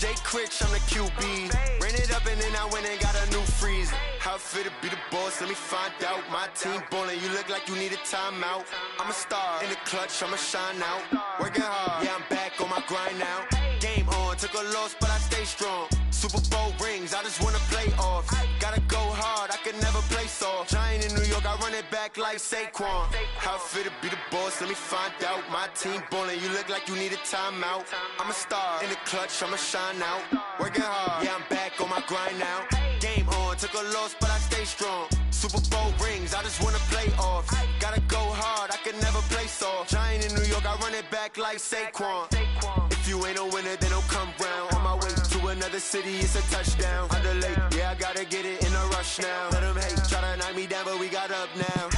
Jay Critch, I'm the QB. Ran it up and then I went and got a new freeze. How it feel to be the boss, let me find out. My team ballin', you look like you need a timeout. I'm a star in the clutch, I'ma shine out. Working hard, yeah, I'm back on my grind now. Game on, took a loss, but I stay strong. Super Bowl rings, I just wanna play off. Gotta go hard, I can never play soft. Giant in New York, I run it back like Saquon. How it feel to be the boss, let me find out. My team ballin', you look like you need a timeout. I'm a star in the clutch, I'ma shine out. Working hard, yeah, I'm back on my grind now. Game on, took a loss, but I stay strong. Super Bowl rings, I just wanna play off. Gotta go hard, I can never play soft. Giant in New York, I run it back like Saquon. If you ain't a winner, then don't come round. On my way to another city, it's a touchdown. Under late, yeah, I gotta get it in a rush now. Let them hate, try to knock me down, but we got up now.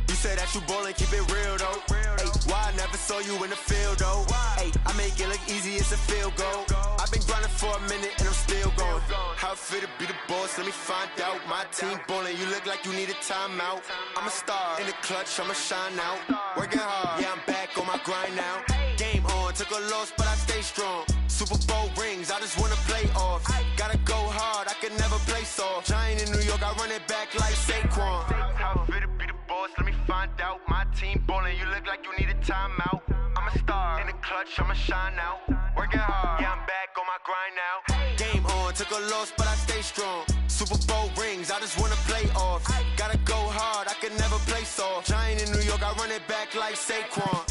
You say that you ballin', keep it real though. Hey, why I never saw you in the field though? Hey, I make it look easy, it's a field goal. I've been grinding for a minute and I'm still going. How it feel to be the boss, let me find out. My team ballin', you look like you need a timeout. I'm a star in the clutch, I'ma shine out. Working hard, yeah, I'm back on my grind now. Game on, took a loss, but I stay strong. Super Bowl rings, I just wanna play off. Gotta go hard, I can never play soft. Giant in New York, I run it back like Saquon. How it feel to be the boss, let me find out. My team ballin', you look like you need a timeout. I'm a star in the clutch, I'ma shine out. Working hard, yeah, I'm back on my grind now. Game on, took a loss, but I stay strong. Super Bowl rings, I just wanna play off. Gotta go hard, I can never play soft. Giant in New York, I run it back like Saquon.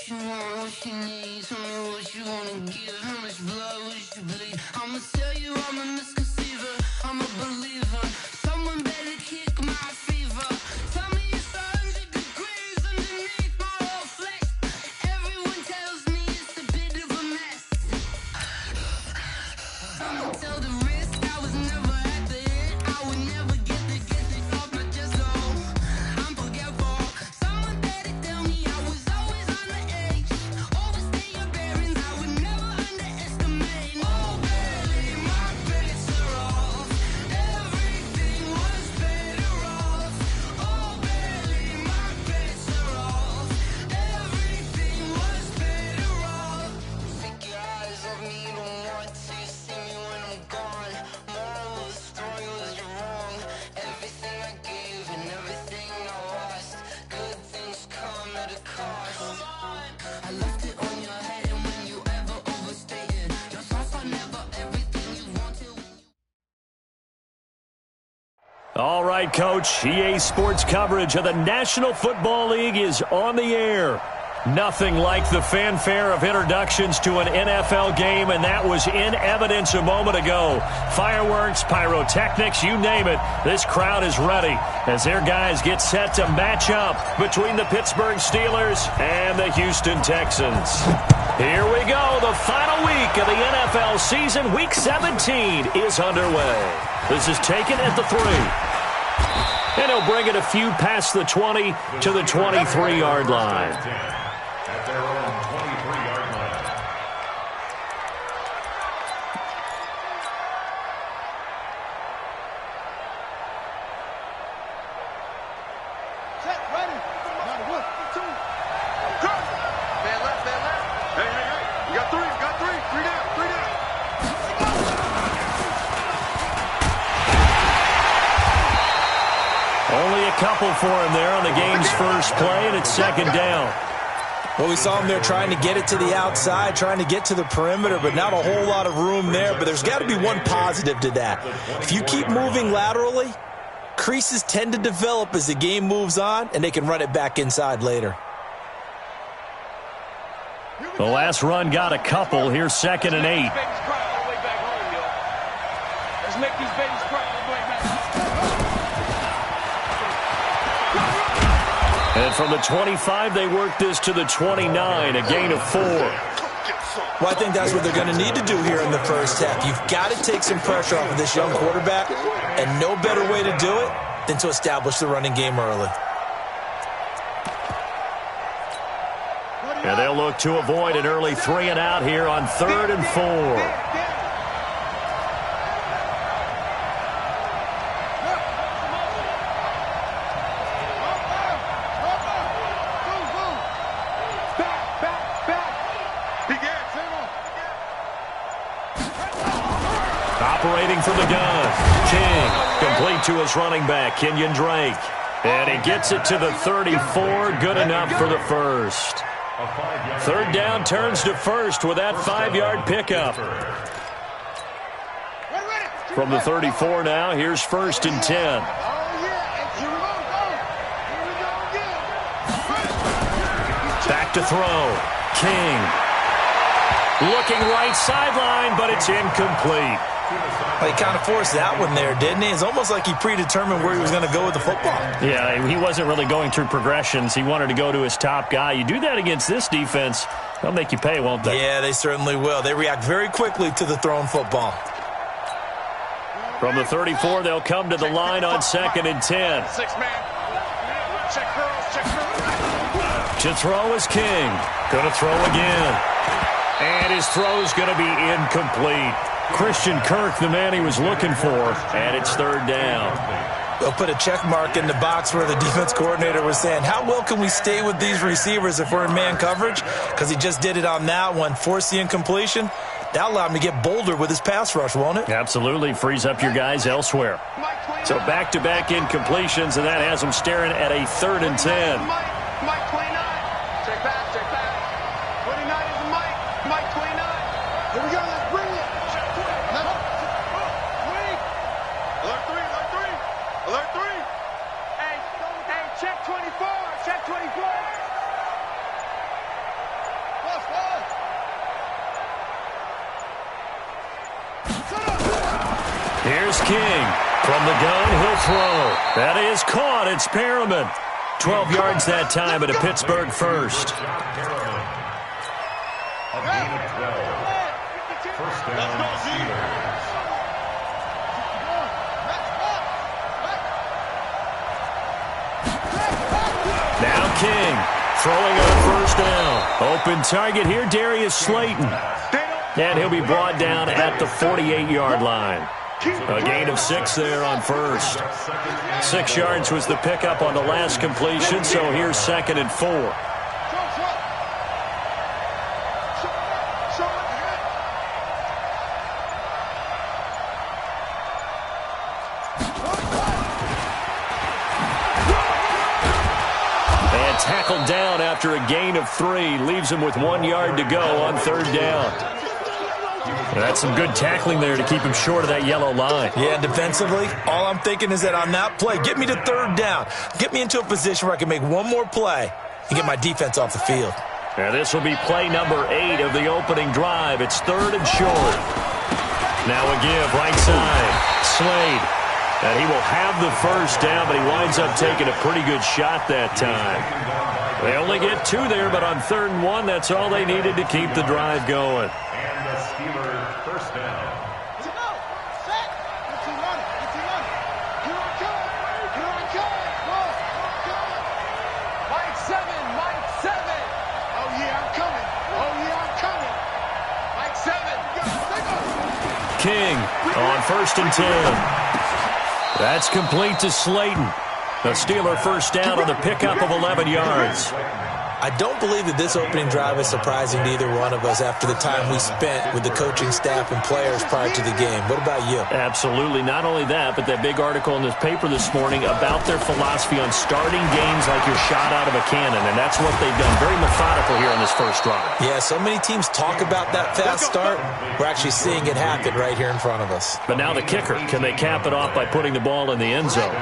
What you need, tell me what you wanna give. How much blood would you bleed? I'ma tell you I'm a misconceiver, I'm a believer. Someone better kick my fever. Tell me it's 100 degrees underneath my whole flesh. Everyone tells me it's a bit of a mess. I'ma tell the risk, I was never at the end. I would never get this off my chest, no. I'm forgetful. Someone better tell me I was always on the edge. Overstay your bearings, I would never underestimate. Oh baby, my bets are off. Everything was better off. Oh baby, my bets are off. Everything was better off. Take your eyes off me, don't want to see me when I'm gone. Moral of the story was you're wrong. Everything I gave and everything I lost. Good things come at a cost. I left it on your head, and when you ever overstated, your thoughts are never everything you wanted. All right, Coach. EA Sports coverage of the National Football League is on the air. Nothing like the fanfare of introductions to an NFL game, and that was in evidence a moment ago. Fireworks, pyrotechnics, you name it. This crowd is ready as their guys get set to match up between the Pittsburgh Steelers and the Houston Texans. Here we go. The final week of the NFL season, Week 17, is underway. This is taken at the 3. And he'll bring it a few past the 20 to the 23-yard line. At their own 23-yard line. Set, ready. One, two. Go. Man left, man left. Hey, hey, hey. You got three, got three. Three down, three down. Only a couple for him there on the game's first play, and it's second down. Well, we saw him there trying to get it to the outside, trying to get to the perimeter, but not a whole lot of room there. But there's got to be one positive to that. If you keep moving laterally, creases tend to develop as the game moves on, and they can run it back inside later. The last run got a couple. Here's 2nd and 8. Let's make these babies cry all the way back. And from the 25, they work this to the 29, a gain of 4. Well, I think that's what they're going to need to do here in the first half. You've got to take some pressure off of this young quarterback, and no better way to do it than to establish the running game early. And they'll look to avoid an early 3 and out here on 3rd and 4. Operating from the gun, King, complete to his running back, Kenyon Drake. And he gets it to the 34, good enough for the first. 3rd down turns to first with that 5-yard pickup. From the 34 now, here's 1st and 10. Back to throw, King. Looking right sideline, but it's incomplete. Well, he kind of forced that one there, didn't he? It's almost like he predetermined where he was going to go with the football. Yeah, he wasn't really going through progressions. He wanted to go to his top guy. You do that against this defense, they'll make you pay, won't they? Yeah, they certainly will. They react very quickly to the thrown football. From the 34, they'll come to the line on 2nd and 10. 6-man. Check girls, check girls. To throw is King. Going to throw again. And his throw's going to be incomplete. Christian Kirk, the man he was looking for, and it's 3rd down. They'll put a check mark in the box where the defense coordinator was saying, how well can we stay with these receivers if we're in man coverage? Because he just did it on that one, forced the incompletion. That allowed him to get bolder with his pass rush, won't it? Absolutely. Frees up your guys elsewhere. So back-to-back incompletions, and that has them staring at a 3rd and 10. Mike 29. Check back, check back. 29 is Mike. Mike 29. Here we go, let's bring it. Alert 3, alert 3. Alert 3. Hey, check 24. Check 24. Here's King. From the gun, he'll throw. That is caught. It's Perriman. 12 yards that time at a Pittsburgh first. A gain of 12. First down, Steelers. Now King throwing on 1st down. Open target here, Darius Slayton. And he'll be brought down at the 48-yard line. A gain of 6 there on 1st. 6 yards was the pickup on the last completion, so here's 2nd and 4. And tackled down after a gain of 3. Leaves him with 1 yard to go on 3rd down. That's some good tackling there to keep him short of that yellow line. Yeah, defensively, all I'm thinking is that on that play, get me to 3rd down. Get me into a position where I can make one more play and get my defense off the field. And this will be play number 8 of the opening drive. It's 3rd and short. Now a give, right side. Slade. And he will have the 1st down, but he winds up taking a pretty good shot that time. They only get 2 there, but on 3rd and 1, that's all they needed to keep the drive going. And the Steelers first down. Mike 7, Mike 7. Oh, yeah, I'm coming. Oh, yeah, I'm coming. Mike 7. King on 1st and 10. That's complete to Slayton. The Steeler 1st down on the pickup of 11 yards. I don't believe that this opening drive is surprising to either one of us after the time we spent with the coaching staff and players prior to the game. What about you? Absolutely. Not only that, but that big article in this paper this morning about their philosophy on starting games like you're shot out of a cannon, and that's what they've done. Very methodical here on this first drive. Yeah, so many teams talk about that fast start. We're actually seeing it happen right here in front of us. But now the kicker. Can they cap it off by putting the ball in the end zone?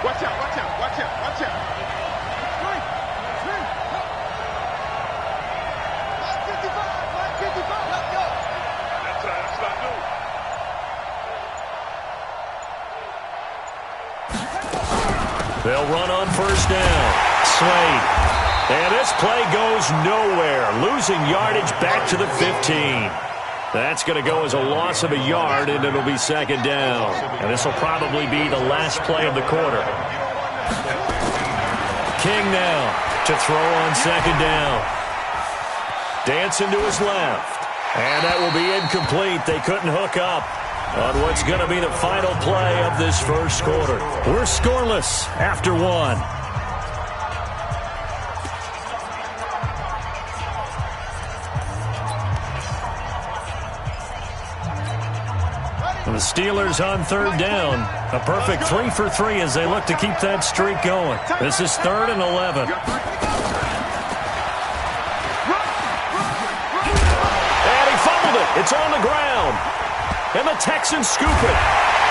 Watch out, watch out, watch out, watch out. That's what I do. They'll run on 1st down. Slade. And this play goes nowhere. Losing yardage back to the 15. That's going to go as a loss of a yard, and it'll be 2nd down. And this will probably be the last play of the quarter. King now to throw on second down. Dancing to his left. And that will be incomplete. They couldn't hook up on what's going to be the final play of this first quarter. We're scoreless after one. The Steelers on third down. A perfect 3 for 3 as they look to keep that streak going. This is 3rd and 11. And he fumbled it. It's on the ground. And the Texans scoop it.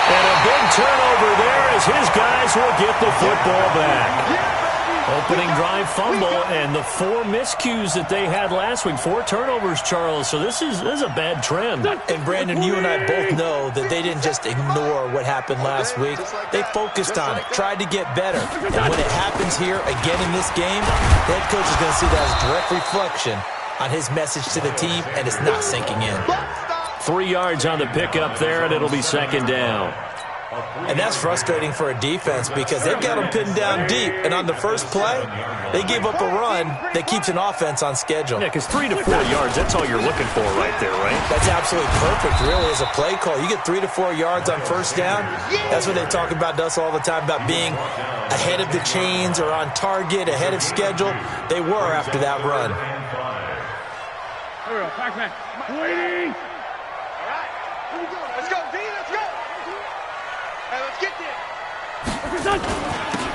And a big turnover there as his guys will get the football back. Opening drive fumble and the 4 miscues that they had last week. 4 turnovers, Charles. So this is a bad trend. And, Brandon, you and I both know that they didn't just ignore what happened last week. They focused on it, tried to get better. And when it happens here again in this game, the head coach is going to see that as a direct reflection on his message to the team, and it's not sinking in. 3 yards on the pickup there, and it'll be second down. And that's frustrating for a defense because they've got them pinned down deep. And on the first play, they gave up a run that keeps an offense on schedule. Yeah, because 3 to 4 yards, that's all you're looking for right there, right? That's absolutely perfect, really, as a play call. You get 3 to 4 yards on first down. That's what they talk about to us all the time, about being ahead of the chains or on target, ahead of schedule. They were after that run. Here we go, Pac-Man. Waiting. All right, here we go. Let's go, D. Let's go. Hey, let's get there.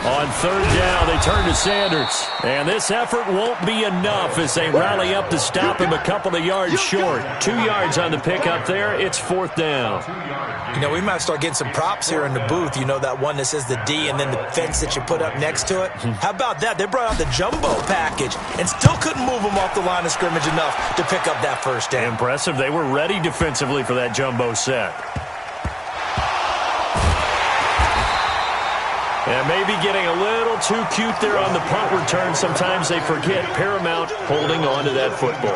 On third down, they turn to Sanders. And this effort won't be enough as they rally up to stop him a couple of yards short. 2 yards on the pickup there. It's 4th down. You know, we might start getting some props here in the booth. You know, that one that says the D and then the fence that you put up next to it. How about that? They brought out the jumbo package and still couldn't move them off the line of scrimmage enough to pick up that first down. Impressive. They were ready defensively for that jumbo set. And maybe getting a little too cute there on the punt return. Sometimes they forget paramount holding on to that football.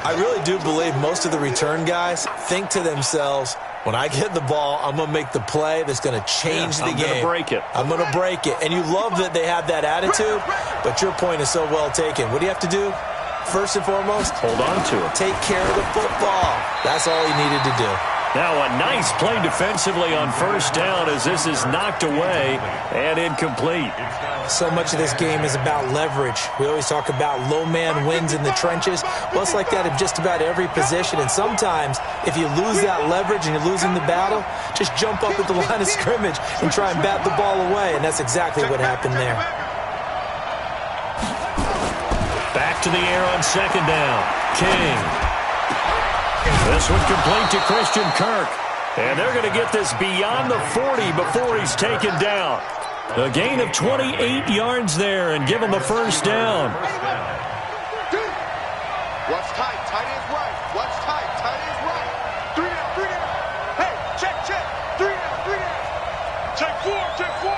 I really do believe most of the return guys think to themselves, when I get the ball, I'm going to make the play that's going to change the game. I'm going to break it. I'm going to break it. And you love that they have that attitude, but your point is so well taken. What do you have to do? First and foremost, hold on to it. Take care of the football. That's all he needed to do. Now a nice play defensively on first down as this is knocked away and incomplete. So much of this game is about leverage. We always talk about low man wins in the trenches. Well, it's like that in just about every position. And sometimes if you lose that leverage and you're losing the battle, just jump up at the line of scrimmage and try and bat the ball away. And that's exactly what happened there. Back to the air on second down. King. This one complete to Christian Kirk. And they're going to get this beyond the 40 before he's taken down. A gain of 28 yards there and give him a first down. What's tight? Tight is right. What's tight? Tight is right. 3 down, 3 down. Hey, check, check. 3 down, 3 down. Check 4, check 4.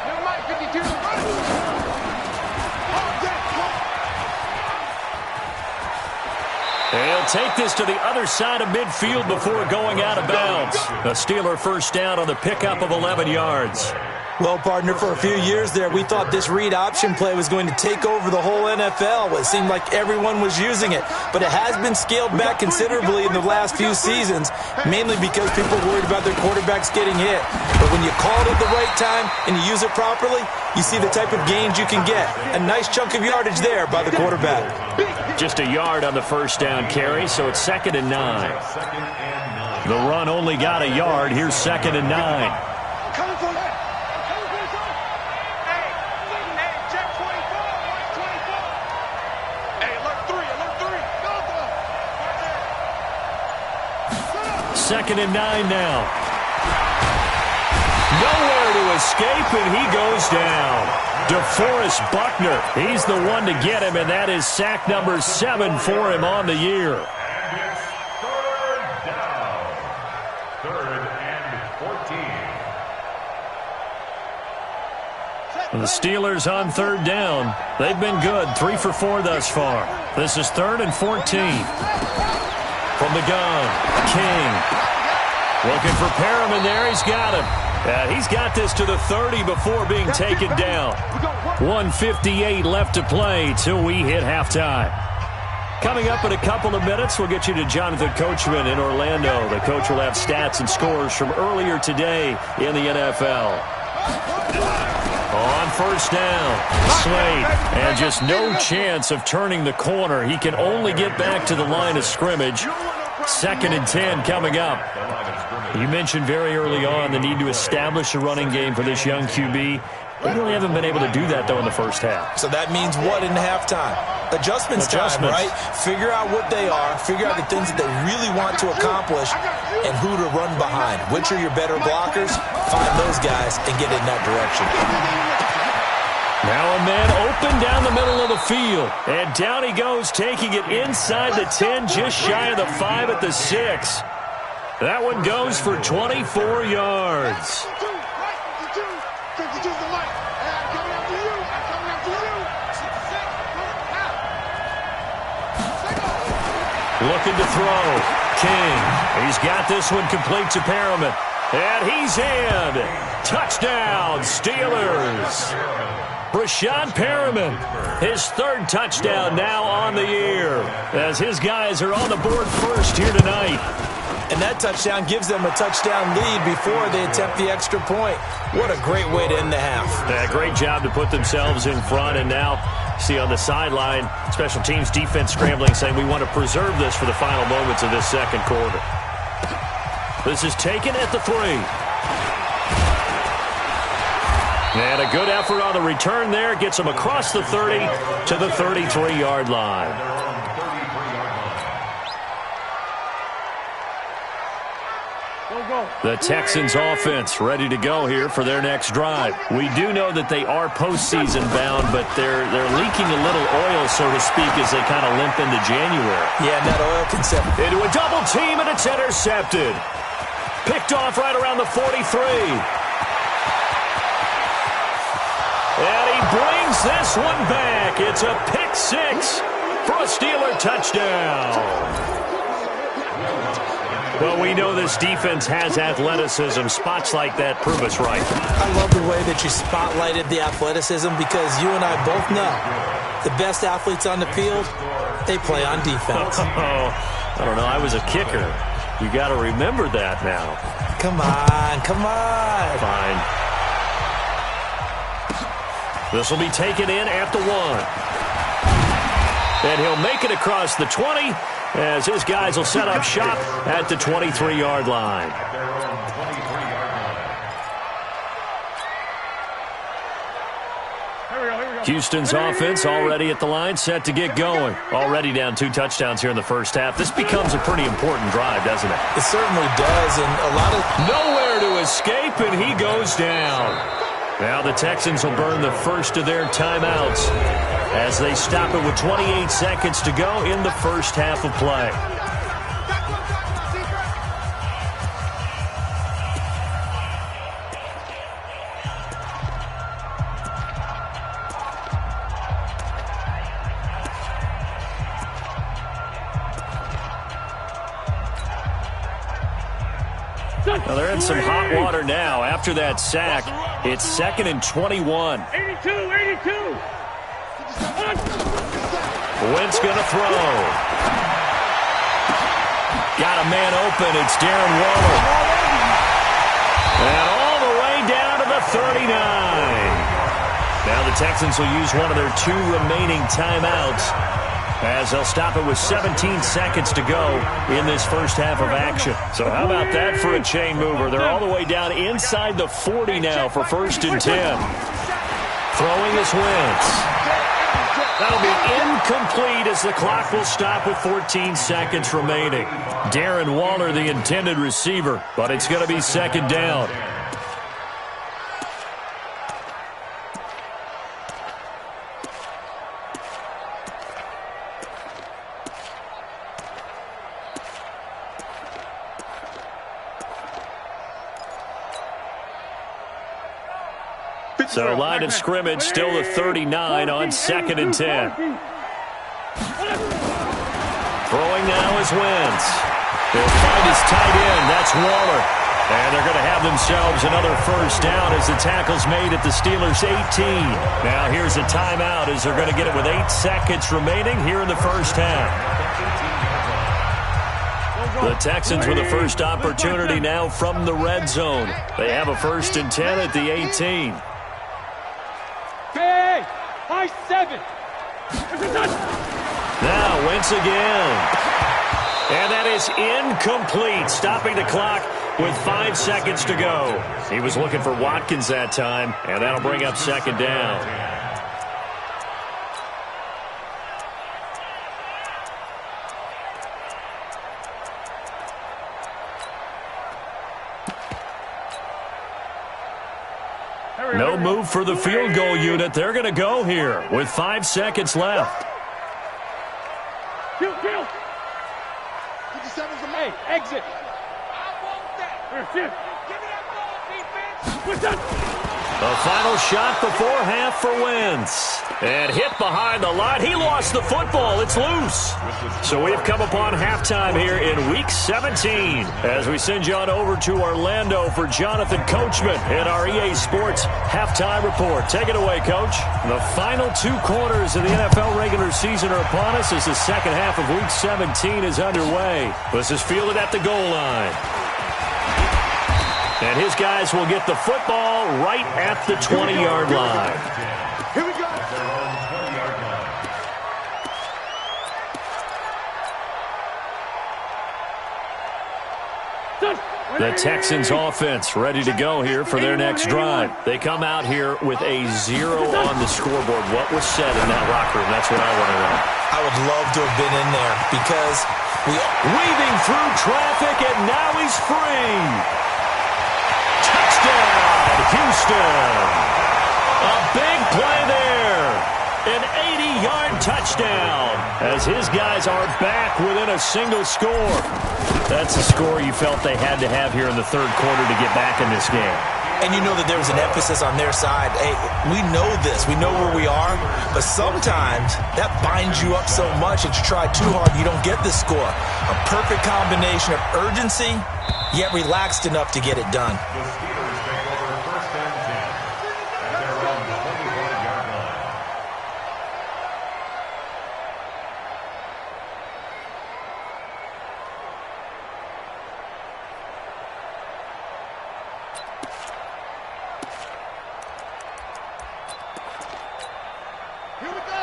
Never mind, 52. He'll take this to the other side of midfield before going out of bounds. A Steeler first down on the pickup of 11 yards. Well, partner, for a few years there, we thought this read option play was going to take over the whole NFL. It seemed like everyone was using it, but it has been scaled back considerably in the last few seasons, mainly because people are worried about their quarterbacks getting hit. But when you call it at the right time and you use it properly, you see the type of gains you can get. A nice chunk of yardage there by the quarterback. Just a yard on the first down carry, so it's 2nd and 9. The run only got a yard. Here's 2nd and 9. Second and 9 now. Nowhere to escape, and he goes down. DeForest Buckner, he's the one to get him, and that is sack number 7 for him on the year. And it's 3rd down. 3rd and 14. The Steelers on third down. They've been good, 3 for 4 thus far. This is 3rd and 14. From the gun, King. Looking for Perriman there. He's got him. He's got this to the 30 before being taken down. 1:58 left to play till we hit halftime. Coming up in a couple of minutes, we'll get you to Jonathan Coachman in Orlando. The coach will have stats and scores from earlier today in the NFL. On first down, Slade, and just no chance of turning the corner. He can only get back to the line of scrimmage. 2nd and 10 coming up. You mentioned very early on the need to establish a running game for this young QB. They really haven't been able to do that, though, in the first half. So that means what in halftime? Adjustments time, right? Figure out what they are, figure out the things that they really want to accomplish, and who to run behind. Which are your better blockers? Find those guys and get in that direction. Now a man open down the middle of the field. And down he goes, taking it inside the 10, just shy of the 5 at the 6. That one goes for 24 yards. Looking to throw. King. He's got this one complete to Perriman. And he's in. Touchdown, Steelers. Brashad Perriman, his 3rd touchdown now on the year, as his guys are on the board first here tonight. And that touchdown gives them a touchdown lead before they attempt the extra point. What a great way to end the half. Yeah, great job to put themselves in front. And now, see on the sideline, special teams defense scrambling, saying we want to preserve this for the final moments of this second quarter. This is taken at the 3. And a good effort on the return there. Gets him across the 30 to the 33-yard line. The Texans offense ready to go here for their next drive. We do know that they are postseason bound, but they're leaking a little oil, so to speak, as they kind of limp into January. Yeah, and that oil can set into a double team, and it's intercepted. Picked off right around the 43. And he brings this one back. It's a pick 6 for a Steeler touchdown. Well, we know this defense has athleticism. Spots like that prove us right. I love the way that you spotlighted the athleticism, because you and I both know the best athletes on the field, they play on defense. Oh, I don't know. I was a kicker. You got to remember that now. Come on, come on. Fine. This will be taken in at the 1. And he'll make it across the 20 as his guys will set up shop at the 23-yard line. Houston's offense already at the line, set to get going. Already down 2 touchdowns here in the first half. This becomes a pretty important drive, doesn't it? It certainly does, and a lot of... Nowhere to escape, and he goes down. Now the Texans will burn the first of their timeouts as they stop it with 28 seconds to go in the first half of play. Well, they're in some hot water now. After that sack, it's 2nd and 21. 82. Wentz going to throw. Got a man open. It's Darren Waller. And all the way down to the 39. Now the Texans will use one of their 2 remaining timeouts as they'll stop it with 17 seconds to go in this first half of action. So how about that for a chain mover? They're all the way down inside the 40 now for 1st and 10. Throwing is Wentz. That'll be incomplete as the clock will stop with 14 seconds remaining. Darren Waller, the intended receiver, but it's going to be 2nd down. So line of scrimmage still the 39 on 2nd and 10. Throwing now is Wentz. They'll find his tight end. That's Waller. And they're going to have themselves another first down as the tackle's made at the Steelers' 18. Now here's a timeout as they're going to get it with 8 seconds remaining here in the first half. The Texans with a first opportunity now from the red zone. They have a 1st and 10 at the 18. Hey, high 7. Now Wentz again. And that is incomplete, stopping the clock with 5 seconds to go. He was looking for Watkins that time, and that'll bring up 2nd down. No move for the field goal unit. They're going to go here with 5 seconds left. Kill. 57's the man. Exit. I want that. Give me that ball, defense. What's that? The final shot before half for Wentz. And hit behind the line. He lost the football. It's loose. So we've come upon halftime here in Week 17 as we send you on over to Orlando for Jonathan Coachman in our EA Sports Halftime Report. Take it away, Coach. The final 2 quarters of the NFL regular season are upon us as the second half of Week 17 is underway. This is fielded at the goal line. And his guys will get the football right at the 20-yard line. Here we go. The Texans offense ready to go here for their next drive. They come out here with a 0 on the scoreboard. What was said in that locker room? That's what I want to know. I would love to have been in there because weaving through traffic, and now he's free. Touchdown, Houston. A big play there. An 80-yard touchdown as his guys are back within a single score. That's the score you felt they had to have here in the 3rd quarter to get back in this game. And you know that there was an emphasis on their side. Hey, we know this. We know where we are. But sometimes that binds you up so much that you try too hard, you don't get the score. A perfect combination of urgency, yet relaxed enough to get it done.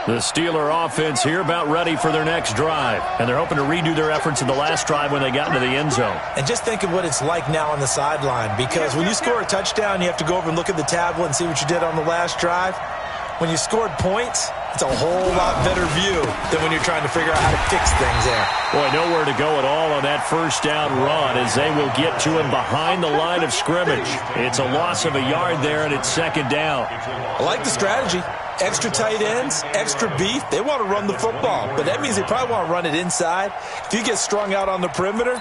The Steeler offense here about ready for their next drive. And they're hoping to redo their efforts in the last drive when they got into the end zone. And just think of what it's like now on the sideline. Because when you score a touchdown, you have to go over and look at the tablet and see what you did on the last drive. When you scored points, it's a whole lot better view than when you're trying to figure out how to fix things there. Boy, nowhere to go at all on that first down run as they will get to him behind the line of scrimmage. It's a loss of a yard there, and it's 2nd down. I like the strategy. Extra tight ends, extra beef. They want to run the football, but that means they probably want to run it inside. If you get strung out on the perimeter,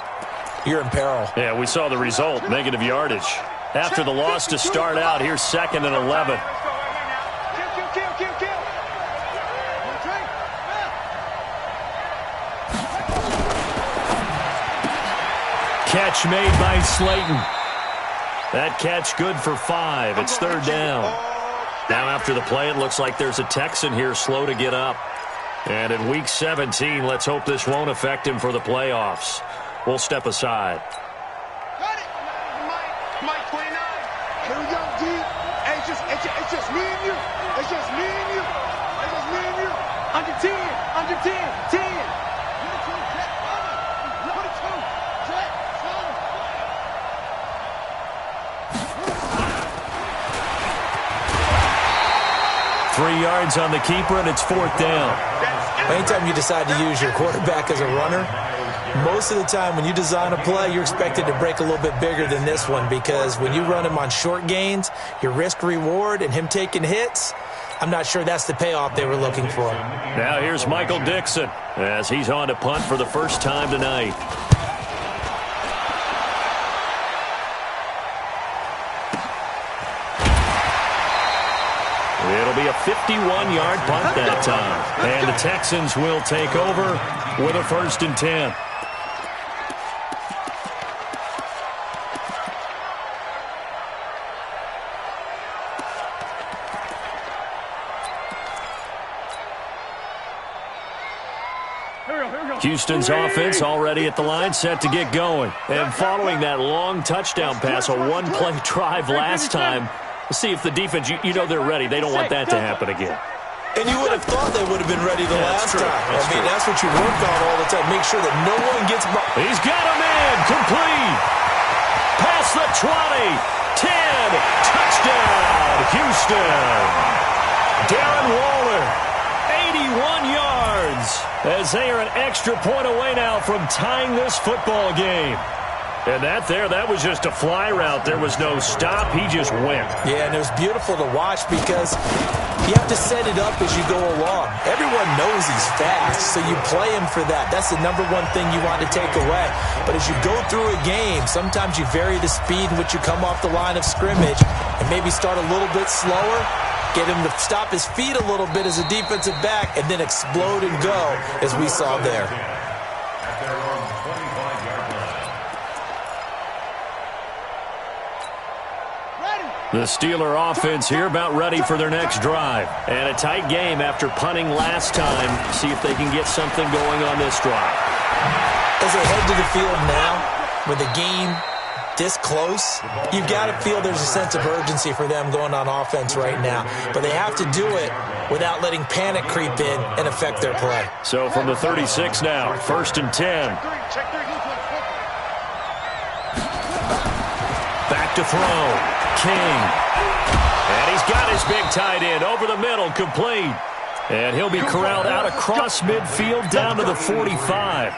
you're in peril. Yeah, we saw the result, negative yardage. After the loss to start out, here's 2nd and 11. Catch made by Slayton. That catch good for 5. It's 3rd down. Now after the play, it looks like there's a Texan here slow to get up. And in Week 17, let's hope this won't affect him for the playoffs. We'll step aside. Got it. Mike 29. Here we go, D. Hey, it's just me and you. It's just me and you. It's just me and you. Under 10. 10. Three yards on the keeper, and it's 4th down. Anytime you decide to use your quarterback as a runner, most of the time when you design a play, you're expected to break a little bit bigger than this one because when you run him on short gains, your risk-reward and him taking hits, I'm not sure that's the payoff they were looking for. Now here's Michael Dixon as he's on to punt for the first time tonight. It'll be a 51-yard punt that time. And the Texans will take over with a 1st and 10. Houston's offense already at the line, set to get going. And following that long touchdown pass, a one-play drive last time, let's see if the defense, you know they're ready. They don't want that to happen again. And you would have thought they would have been ready the last time. That's what you work on all the time. Make sure that no one gets by. He's got a man. Complete. Past the 20. 10. Touchdown. Houston. Darren Waller. 81 yards. As they are an extra point away now from tying this football game. And that was just a fly route. There was no stop. He just went. Yeah, and it was beautiful to watch because you have to set it up as you go along. Everyone knows he's fast, so you play him for that. That's the number one thing you want to take away. But as you go through a game, sometimes you vary the speed in which you come off the line of scrimmage and maybe start a little bit slower, get him to stop his feet a little bit as a defensive back, and then explode and go, as we saw there. The Steeler offense here about ready for their next drive. And a tight game after punting last time. See if they can get something going on this drive. As they head to the field now, with the game this close, you've got to feel there's a sense of urgency for them going on offense right now. But they have to do it without letting panic creep in and affect their play. So from the 36 now, 1st and 10. Back to throw. King. And he's got his big tight end over the middle, complete. And he'll be corralled out across midfield down to the 45.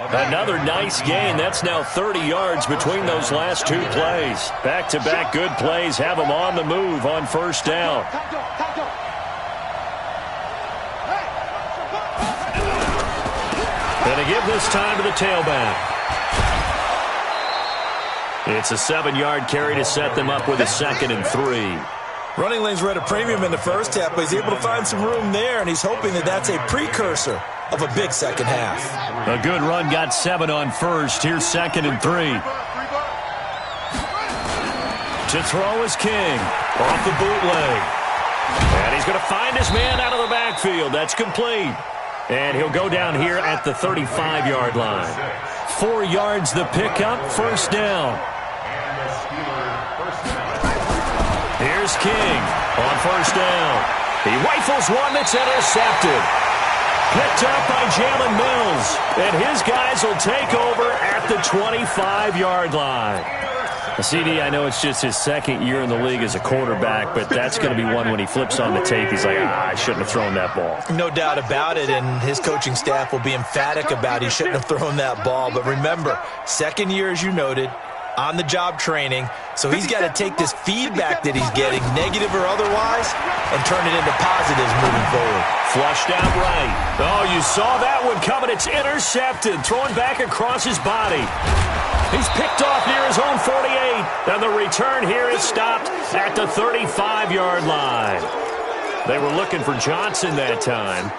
Another nice gain. That's now 30 yards between those last two plays. Back-to-back good plays have them on the move on 1st down. And they give this time to the tailback. It's a 7-yard carry to set them up with a 2nd and 3. Running lanes were at a premium in the first half, but he's able to find some room there, and he's hoping that that's a precursor of a big second half. A good run, got 7 on 1st. Here's 2nd and 3. To throw is King. Off the bootleg. And he's going to find his man out of the backfield. That's complete. And he'll go down here at the 35-yard line. 4 yards the pickup, 1st down. Here's King on 1st down. He rifles one that's intercepted. Picked up by Jalen Mills. And his guys will take over at the 25-yard line. CD, I know it's just his 2nd year in the league as a quarterback, but that's going to be one when he flips on the tape. He's like, I shouldn't have thrown that ball. No doubt about it, and his coaching staff will be emphatic about he shouldn't have thrown that ball. But remember, 2nd year, as you noted, on-the-job training, so he's got to take this feedback that he's getting, negative or otherwise, and turn it into positives moving forward. Flushed out right. Oh, you saw that one coming. It's intercepted, throwing back across his body. He's picked off near his own 48, and the return here is stopped at the 35-yard line. They were looking for Johnson that time.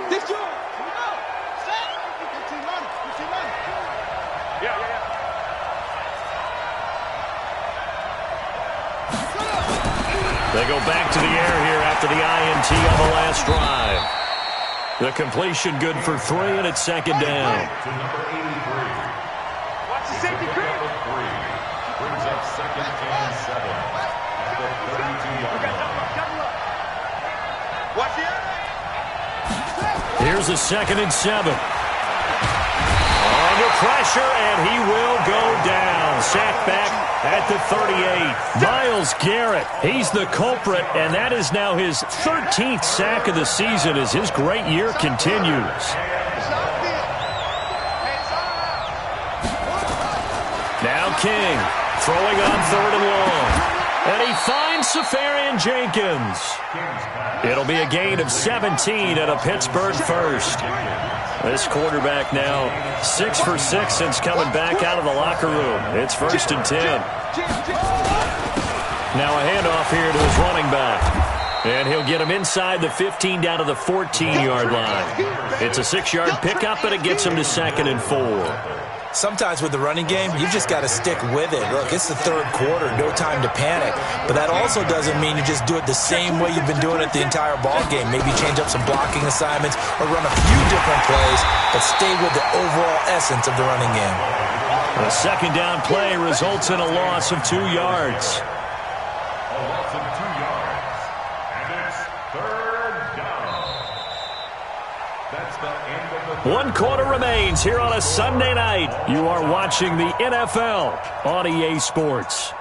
They go back to the air here after the INT on the last drive. The completion good for 3, and it's 2nd down. To number 83. Watch the safety creep. Number 3 brings up 2nd and 7 at the 32-yard line. Watch the air. Here's a 2nd and 7. Under pressure, and he will go down. Sacked back at the 38. Myles Garrett, he's the culprit, and that is now his 13th sack of the season as his great year continues. Now King, throwing on 3rd and long. And he finds Safarian Jenkins. It'll be a gain of 17 and a Pittsburgh first. This quarterback now 6 for 6 since coming back out of the locker room. It's 1st and 10. Now a handoff here to his running back. And he'll get him inside the 15 down to the 14-yard line. It's a 6-yard pickup, and it gets him to 2nd and 4. Sometimes with the running game, you've just got to stick with it. Look, it's the third quarter, no time to panic. But that also doesn't mean you just do it the same way you've been doing it the entire ball game. Maybe change up some blocking assignments or run a few different plays, but stay with the overall essence of the running game. A second down play results in a loss of 2 yards. A loss of 2 yards. And it's third down. That's the end of the 1 quarter remains here on a Sunday night. You are watching the NFL on EA Sports.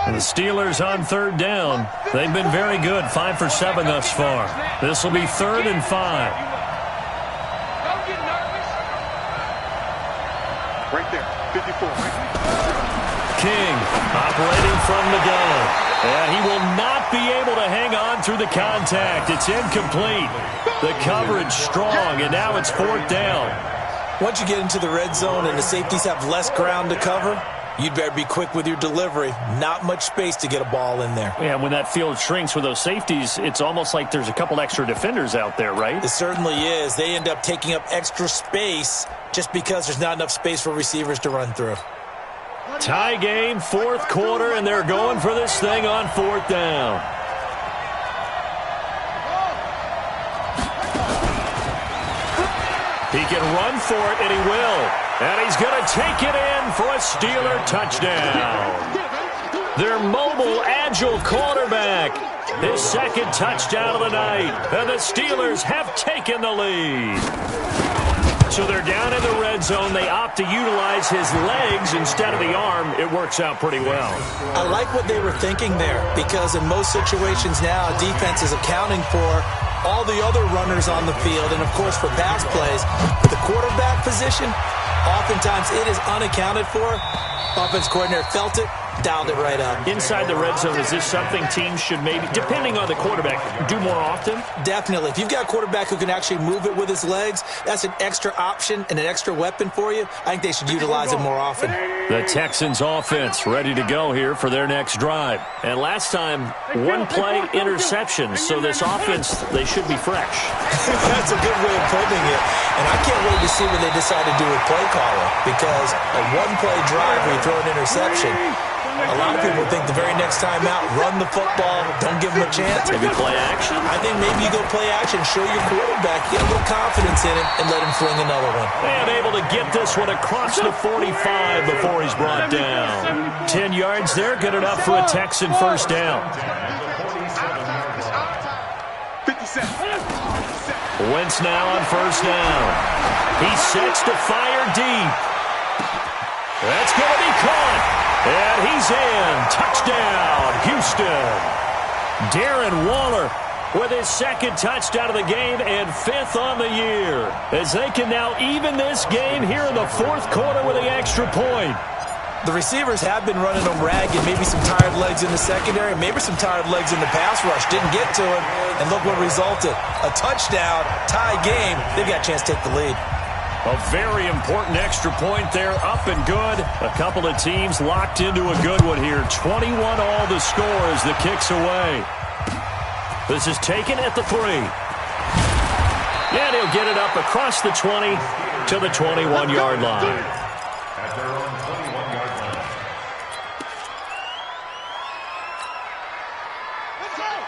The Steelers on third down. They've been very good, 5 for 7 thus far. This will be 3rd and 5. Right there, 54. King operating from the gun. And he will not be able to hang on through the contact. It's incomplete. The coverage strong, and now it's 4th down. Once you get into the red zone and the safeties have less ground to cover, you'd better be quick with your delivery. Not much space to get a ball in there. Yeah, when that field shrinks with those safeties, it's almost like there's a couple extra defenders out there, right? It certainly is. They end up taking up extra space just because there's not enough space for receivers to run through. Tie game, 4th quarter, and they're going for this thing on 4th down. He can run for it, and he will. And he's going to take it in for a Steeler touchdown. Their mobile, agile quarterback. His 2nd touchdown of the night. And the Steelers have taken the lead. So they're down in the red zone. They opt to utilize his legs instead of the arm. It works out pretty well. I like what they were thinking there, because in most situations now, defense is accounting for all the other runners on the field, and of course for pass plays. But the quarterback position, oftentimes it is unaccounted for. Offense coordinator felt it, dialed it right up. Inside the red zone, is this something teams should maybe, depending on the quarterback, do more often? Definitely. If you've got a quarterback who can actually move it with his legs, that's an extra option and an extra weapon for you. I think they should utilize it more often. The Texans offense ready to go here for their next drive. And last time, 1 play interception. So this offense, they should be fresh. That's a good way of putting it. And I can't wait to see what they decide to do with play calling, because a 1-play drive where you throw an interception, a lot of people think the very next time out, run the football, don't give them a chance. Maybe play action? I think maybe you go play action, show your quarterback, get a little confidence in him, and let him fling another one. And able to get this one across the 45 before he's brought down. 10 yards there, good enough for a Texan first down. 57. Wentz now on first down. He sets to fire deep. That's going to be caught. And he's in. Touchdown, Houston. Darren Waller with his 2nd touchdown of the game and 5th on the year, as they can now even this game here in the 4th quarter with the extra point. The receivers have been running them ragged, maybe some tired legs in the secondary, maybe some tired legs in the pass rush. Didn't get to him, and look what resulted. A touchdown, tie game. They've got a chance to take the lead. A very important extra point there, up and good. A couple of teams locked into a good one here. 21 all the score as the kick's away. This is taken at the 3. And he'll get it up across the 20 to the 21-yard line. at their own 21-yard line.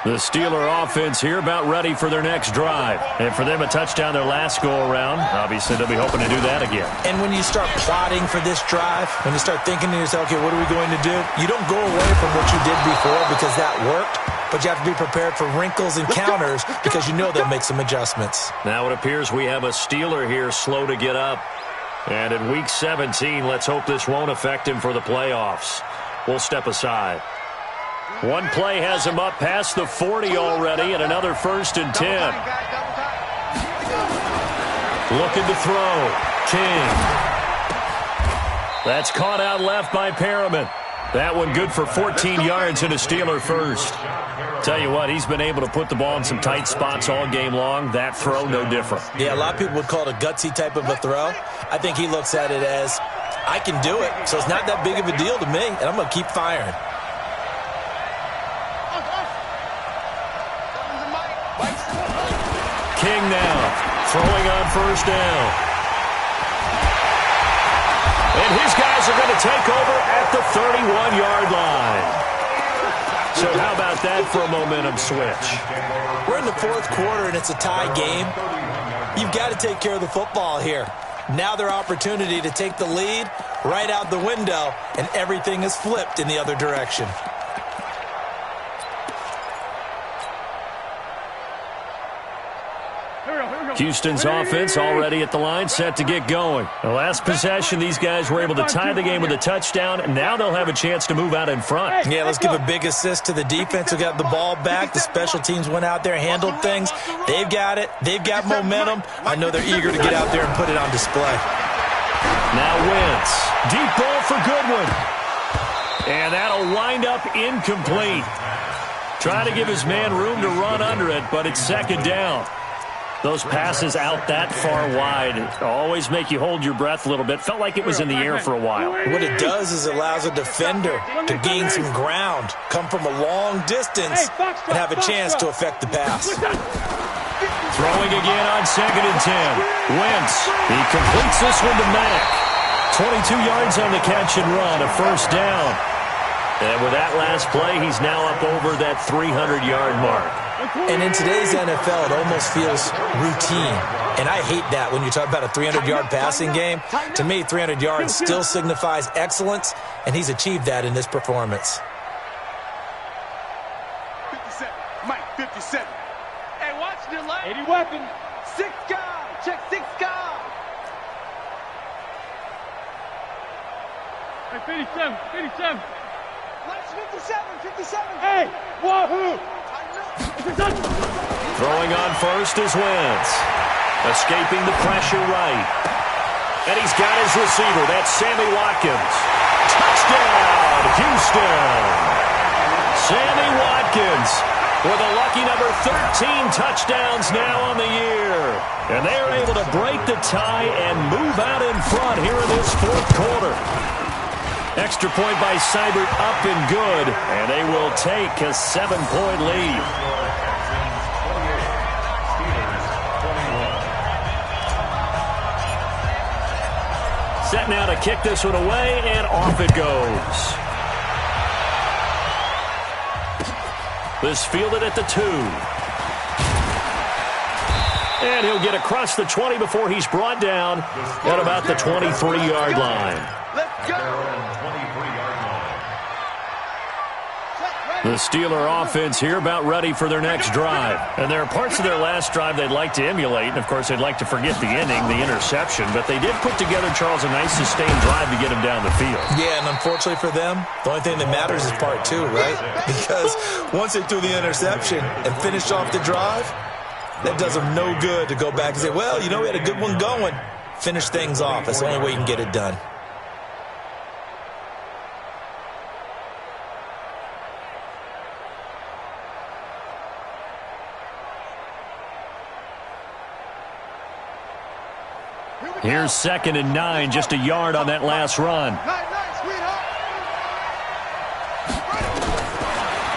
The Steeler offense here about ready for their next drive. And for them, a touchdown their last go-around. Obviously, they'll be hoping to do that again. And when you start plotting for this drive, when you start thinking to yourself, okay, what are we going to do? You don't go away from what you did before because that worked, but you have to be prepared for wrinkles and counters because you know they'll make some adjustments. Now it appears we have a Steeler here slow to get up. And in Week 17, let's hope this won't affect him for the playoffs. We'll step aside. One play has him up past the 40 already, and another 1st and 10. Looking to throw. King. That's caught out left by Perriman. That one good for 14 yards and a Steeler first. Tell you what, he's been able to put the ball in some tight spots all game long. That throw, no different. Yeah, a lot of people would call it a gutsy type of a throw. I think he looks at it as, I can do it, so it's not that big of a deal to me, and I'm going to keep firing. King now, throwing on first down. And his guys are going to take over at the 31-yard line. So how about that for a momentum switch? We're in the fourth quarter, and it's a tie game. You've got to take care of the football here. Now their opportunity to take the lead right out the window, and everything is flipped in the other direction. Houston's offense already at the line, set to get going. The last possession, these guys were able to tie the game with a touchdown, and now they'll have a chance to move out in front. Yeah, let's give a big assist to the defense who got the ball back. The special teams went out there, handled things. They've got it. They've got momentum. I know they're eager to get out there and put it on display. Now Wentz. Deep ball for Goodwin. And that'll wind up incomplete. Trying to give his man room to run under it, but it's second down. Those passes out that far wide always make you hold your breath a little bit. Felt like it was in the air for a while. What it does is it allows a defender to gain some ground, come from a long distance, and have a chance to affect the pass. Throwing again on 2nd and 10. Wentz, he completes this one to Mack. 22 yards on the catch and run, a first down. And with that last play, he's now up over that 300-yard mark. And in today's NFL, it almost feels routine. And I hate that when you talk about a 300-yard passing game. To me, 300 yards still signifies excellence, and he's achieved that in this performance. 57. Mike, 57. Hey, watch the line. 80 weapon. 6 guys. Check 6 guys. Hey, 57. 57. Watch 57. 57. Hey, wahoo. Throwing on first is Wentz. Escaping the pressure right. And he's got his receiver. That's Sammy Watkins. Touchdown, Houston. Sammy Watkins with a lucky number 13 touchdowns now on the year. And they're able to break the tie and move out in front here in this fourth quarter. Extra point by Seibert up and good, and they will take a 7-point lead. Set now to kick this one away, and off it goes. This fielded at the 2. And he'll get across the 20 before he's brought down at about the 23-yard line. Let's go. The Steeler offense here about ready for their next drive. And there are parts of their last drive they'd like to emulate. And, of course, they'd like to forget the ending, the interception. But they did put together, Charles, a nice sustained drive to get him down the field. Yeah, and unfortunately for them, the only thing that matters is part 2, right? Because once they threw the interception and finished off the drive, that does them no good to go back and say, well, you know, we had a good one going. Finish things off. That's the only way you can get it done. Here's 2nd and 9, just a yard on that last run.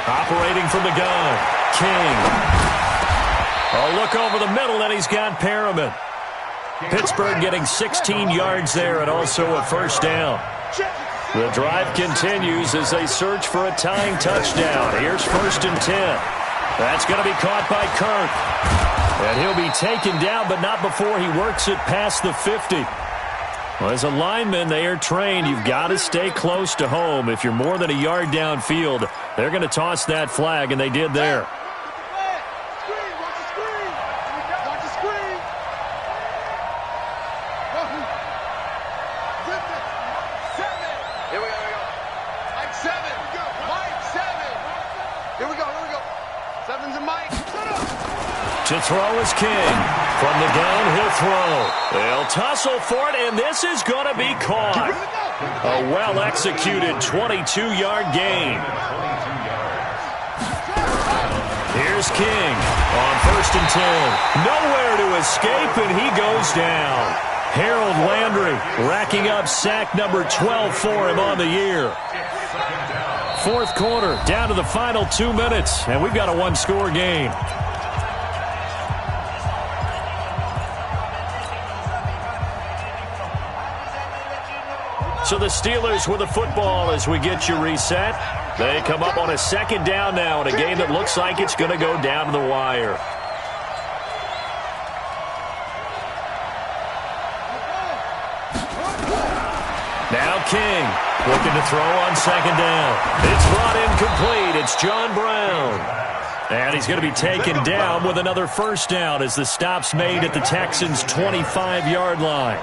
Operating from the gun, King. A look over the middle, and he's got Perriman. Pittsburgh getting 16 yards there and also a first down. The drive continues as they search for a tying touchdown. Here's 1st and 10. That's going to be caught by Kirk. And he'll be taken down, but not before he works it past the 50. Well, as a lineman, they are trained. You've got to stay close to home. If you're more than a yard downfield, they're going to toss that flag, and they did there. To throw is King. From the gun, he'll throw. They'll tussle for it, and this is going to be caught. A well-executed 22-yard gain. Here's King on 1st and 10. Nowhere to escape, and he goes down. Harold Landry racking up sack number 12 for him on the year. 4th quarter, down to the final 2 minutes, and we've got a one-score game. So the Steelers with the football as we get you reset. They come up on a 2nd down now in a game that looks like it's going to go down to the wire. Now King looking to throw on 2nd down. It's brought in complete. It's John Brown. And he's going to be taken down with another 1st down as the stop's made at the Texans' 25-yard line.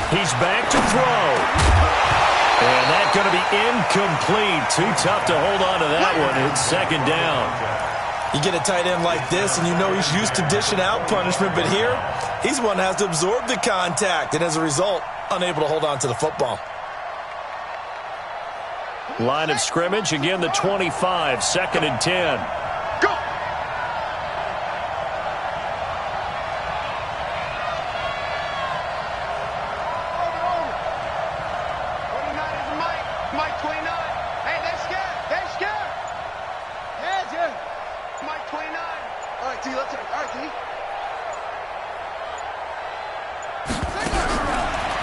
He's back to throw. And that's going to be incomplete. Too tough to hold on to that one. It's 2nd down. You get a tight end like this, and you know he's used to dishing out punishment, but here, he's the one that has to absorb the contact, and as a result, unable to hold on to the football. Line of scrimmage, again the 25, 2nd and 10. Go! Mike 29. Hey, they're scared. They're scared. Yeah, Jim. Mike 29. All right, T, let's go. All right, T.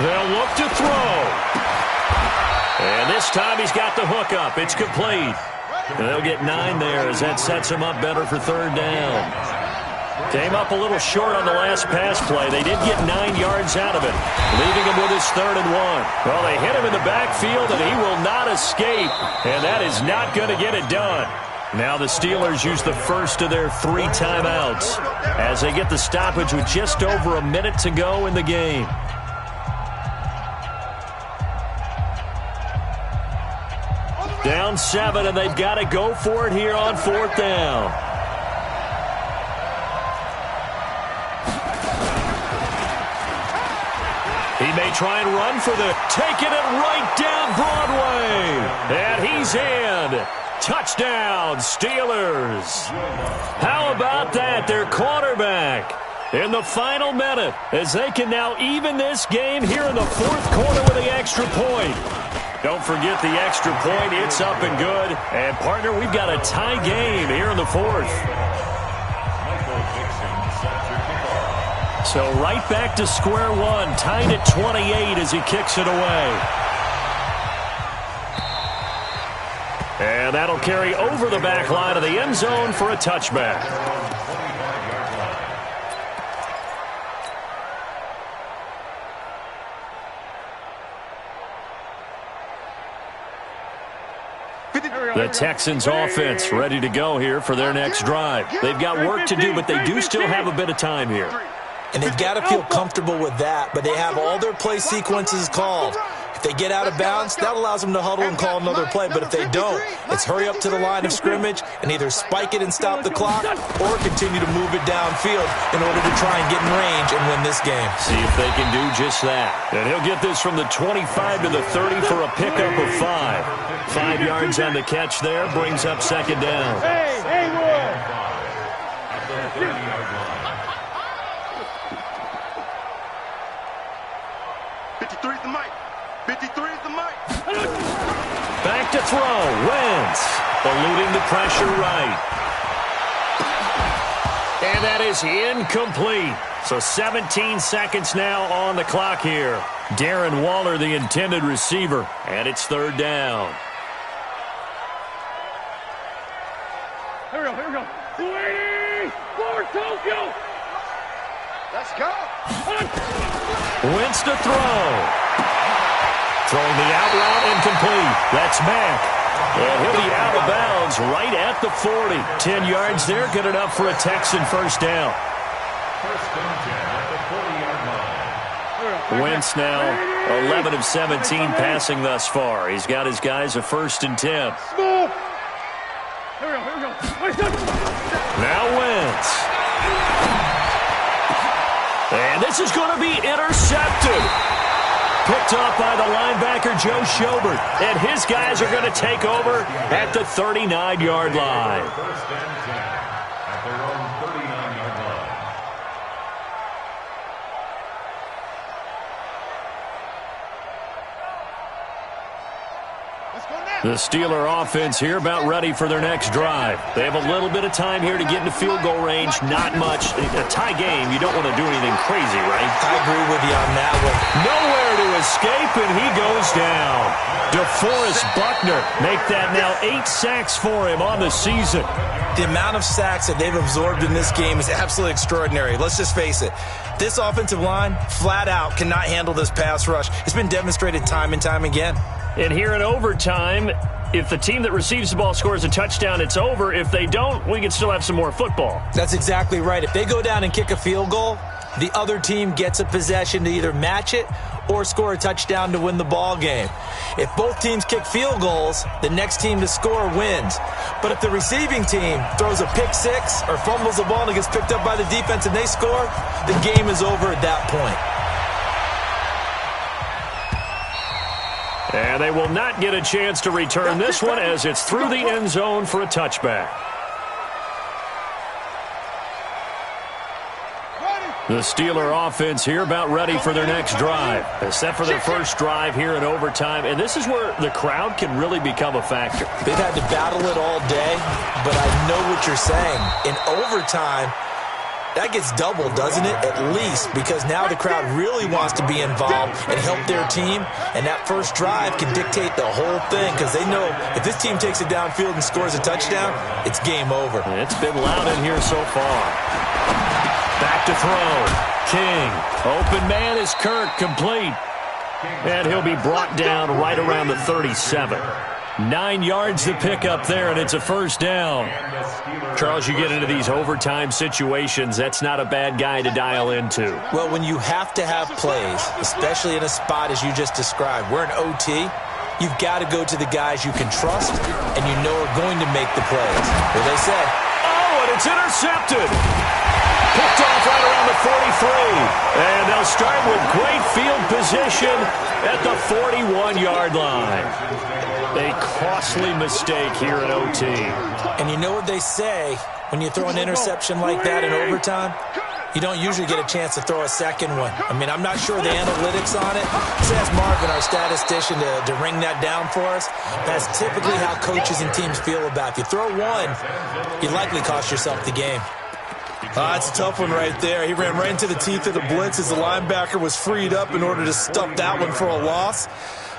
They'll look to throw. And this time he's got the hook up. It's complete. And they'll get 9 there as that sets him up better for 3rd down. Came up a little short on the last pass play. They did get 9 yards out of it, leaving him with his 3rd and 1. Well, they hit him in the backfield, and he will not escape. And that is not going to get it done. Now the Steelers use the first of their 3 timeouts as they get the stoppage with just over a minute to go in the game. Down 7, and they've got to go for it here on 4th down. He may try and run for the taking it right down Broadway. And he's in. Touchdown, Steelers. How about that? Their quarterback in the final minute as they can now even this game here in the 4th quarter with the extra point. Don't forget the extra point. It's up and good. And, partner, we've got a tie game here in the 4th. So right back to square one, tied at 28 as he kicks it away. And that'll carry over the back line of the end zone for a touchback. The Texans offense ready to go here for their next drive. They've got work to do, but they do still have a bit of time here. And they've got to feel comfortable with that, but they have all their play sequences called. If they get out of bounds, that allows them to huddle and call another play. But if they don't, it's hurry up to the line of scrimmage and either spike it and stop the clock or continue to move it downfield in order to try and get in range and win this game. See if they can do just that. And he'll get this from the 25 to the 30 for a pickup of 5. 5 yards on the catch there, brings up 2nd down. Hey, Wood. 53 is the mic. 53 is the mic. Back to throw. Wentz eluding the pressure right. And that is incomplete. So 17 seconds now on the clock here. Darren Waller, the intended receiver. And it's 3rd down. Here we go. 280 for Tokyo. Let's go. Wentz to throw. Throwing the out route incomplete. That's Mack. And he'll be out of bounds right at the 40. 10 yards there, good enough for a Texan 1st down. Wentz now 11 of 17 passing thus far. He's got his guys a 1st and 10. Here we go. Now Wentz. And this is going to be intercepted. Picked off by the linebacker, Joe Schobert. And his guys are going to take over at the 39-yard line. First and 10 at their own 39-yard line. Let's go now. The Steeler offense here about ready for their next drive. They have a little bit of time here to get into field goal range. Not much. A tie game, you don't want to do anything crazy, right? I agree with you on that one. Nowhere to escape, and he goes down. DeForest Buckner make that now 8 sacks for him on the season. The amount of sacks that they've absorbed in this game is absolutely extraordinary. Let's just face it. This offensive line, flat out, cannot handle this pass rush. It's been demonstrated time and time again. And here in overtime, if the team that receives the ball scores a touchdown, it's over. If they don't, we can still have some more football. That's exactly right. If they go down and kick a field goal, the other team gets a possession to either match it or score a touchdown to win the ball game. If both teams kick field goals, the next team to score wins. But if the receiving team throws a pick six or fumbles the ball and it gets picked up by the defense and they score, the game is over at that point. And they will not get a chance to return this one as it's through the end zone for a touchback. The Steeler offense here about ready for their next drive. Set for their first drive here in overtime. And this is where the crowd can really become a factor. They've had to battle it all day, but I know what you're saying. In overtime, that gets doubled, doesn't it? At least, because now the crowd really wants to be involved and help their team, and that first drive can dictate the whole thing because they know if this team takes it downfield and scores a touchdown, it's game over. It's been loud in here so far. Back to throw. King. Open man is Kirk, complete. And he'll be brought down right around the 37. 9 yards to pick up there, and it's a first down. Charles, you get into these overtime situations, that's not a bad guy to dial into. Well, when you have to have plays, especially in a spot as you just described, we're in OT, you've got to go to the guys you can trust and you know are going to make the plays. What they say? Oh, and it's intercepted. Picked off right around the 43. And they'll start with great field position at the 41-yard line. A costly mistake here in OT. And you know what they say, when you throw an interception like that in overtime, you don't usually get a chance to throw a second one. I mean, I'm not sure the analytics on it. Let's ask Marvin, our statistician, to ring that down for us. That's typically how coaches and teams feel about it. If you throw one, you likely cost yourself the game. That's a tough one right there. He ran right into the teeth of the blitz as the linebacker was freed up in order to stuff that one for a loss.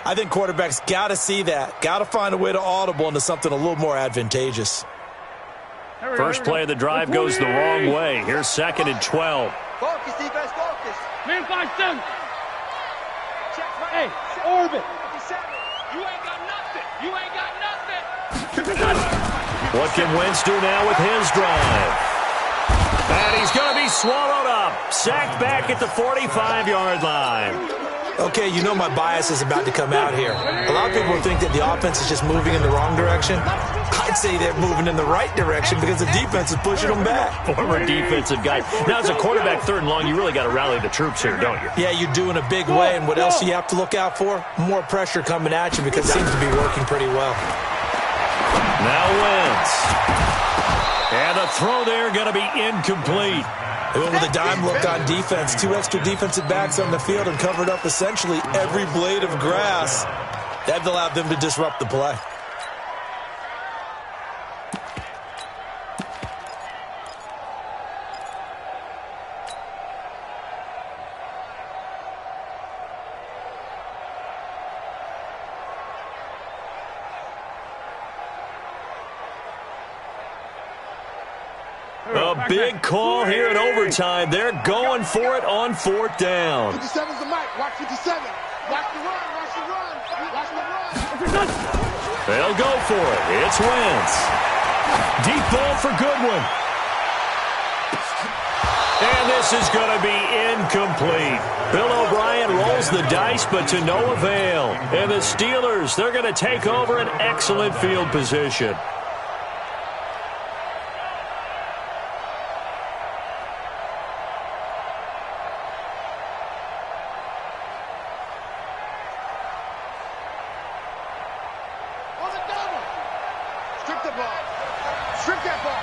I think quarterbacks got to see that, got to find a way to audible into something a little more advantageous. First play of the drive goes the wrong way. Here's 2nd and 12. Focus, defense, focus. Man, 5-7. Hey, orbit. You ain't got nothing. You ain't got nothing. What can Wentz do now with his drive? And he's going to be swallowed up. Sacked back at the 45-yard line. Okay, you know my bias is about to come out here. A lot of people think that the offense is just moving in the wrong direction. I'd say they're moving in the right direction because the defense is pushing them back. Former defensive guy. Now, as a quarterback 3rd and long, you really got to rally the troops here, don't you? Yeah, you do in a big way. And what else do you have to look out for? More pressure coming at you because it seems to be working pretty well. Now Wentz. And the throw there going to be incomplete. They went with a dime look on defense. 2 extra defensive backs on the field and covered up essentially every blade of grass. That allowed them to disrupt the play. A big call here in overtime. They're going for it on 4th down. 57's the mic. Watch 57. Watch the run. Watch the run. Watch the run. They'll go for it. It's Wentz. Deep ball for Goodwin. And this is going to be incomplete. Bill O'Brien rolls the dice, but to no avail. And the Steelers, they're going to take over an excellent field position. ball. Strip that ball.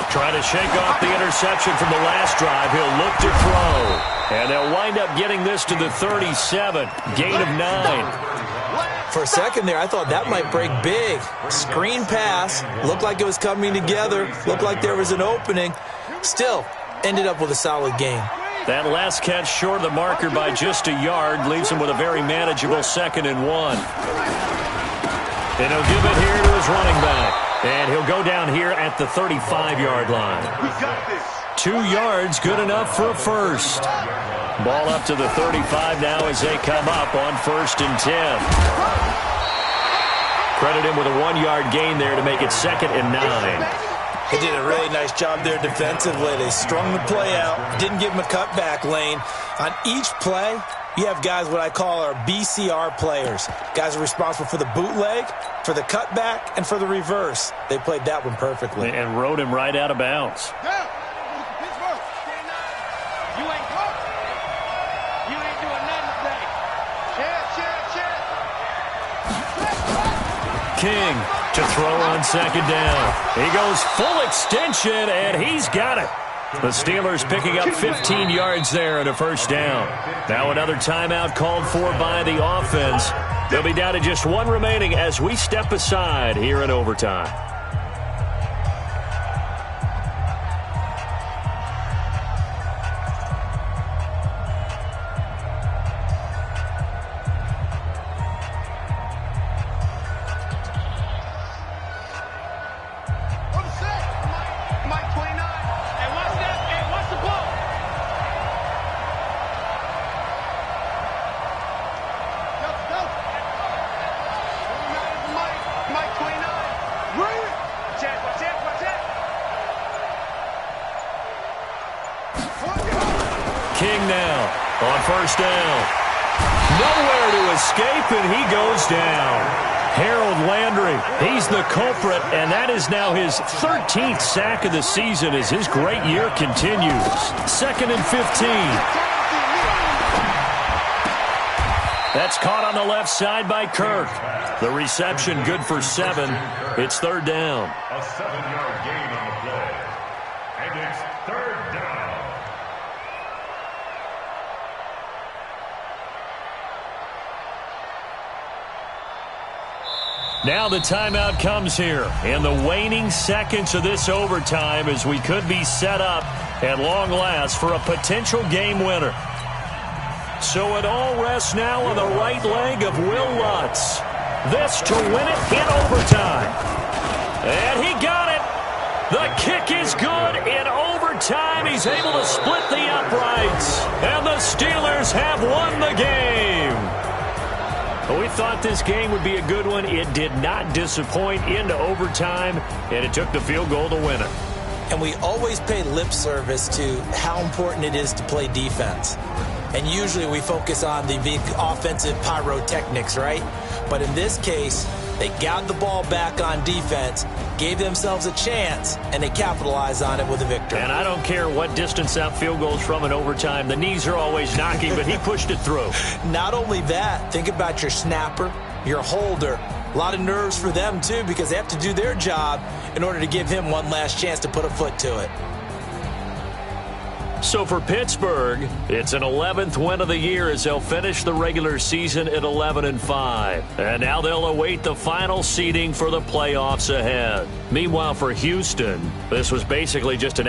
Trying to shake off the interception from the last drive. He'll look to throw. And they'll wind up getting this to the 37. Gain of 9. For a second there, I thought that might break big. Screen pass. Looked like it was coming together. Looked like there was an opening. Still, ended up with a solid gain. That last catch short of the marker by just a yard leaves him with a very manageable 2nd and 1. And he'll give it here to his running back. And he'll go down here at the 35-yard line. We got this. 2 yards, good enough for a first. Ball up to the 35 now as they come up on 1st and 10. Credit him with a 1-yard gain there to make it 2nd and 9. They did a really nice job there defensively. They strung the play out, didn't give him a cutback lane. On each play, you have guys what I call our BCR players. Guys are responsible for the bootleg, for the cutback, and for the reverse. They played that one perfectly. And rode him right out of bounds. King to throw on 2nd down. He goes full extension, and he's got it. The Steelers picking up 15 yards there and a first down. Now another timeout called for by the offense. They'll be down to just 1 remaining as we step aside here in overtime. King now on 1st down. Nowhere to escape, and he goes down. Harold Landry, he's the culprit, and that is now his 13th sack of the season as his great year continues. 2nd and 15. That's caught on the left side by Kirk. The reception good for 7. It's 3rd down. A 7-yard gain on the play. And it's 3rd down. Now the timeout comes here in the waning seconds of this overtime as we could be set up at long last for a potential game winner. So it all rests now on the right leg of Will Lutz. This to win it in overtime. And he got it. The kick is good in overtime. He's able to split the uprights. And the Steelers have won the game. We thought this game would be a good one. It did not disappoint into overtime, and it took the field goal to win it. And we always pay lip service to how important it is to play defense. And usually we focus on the big offensive pyrotechnics, right? But in this case, they got the ball back on defense, gave themselves a chance, and they capitalized on it with a victory. And I don't care what distance that field goes from in overtime. The knees are always knocking, but he pushed it through. Not only that, think about your snapper, your holder. A lot of nerves for them, too, because they have to do their job in order to give him one last chance to put a foot to it. So for Pittsburgh, it's an 11th win of the year as they'll finish the regular season at 11-5. And now they'll await the final seeding for the playoffs ahead. Meanwhile, for Houston, this was basically just an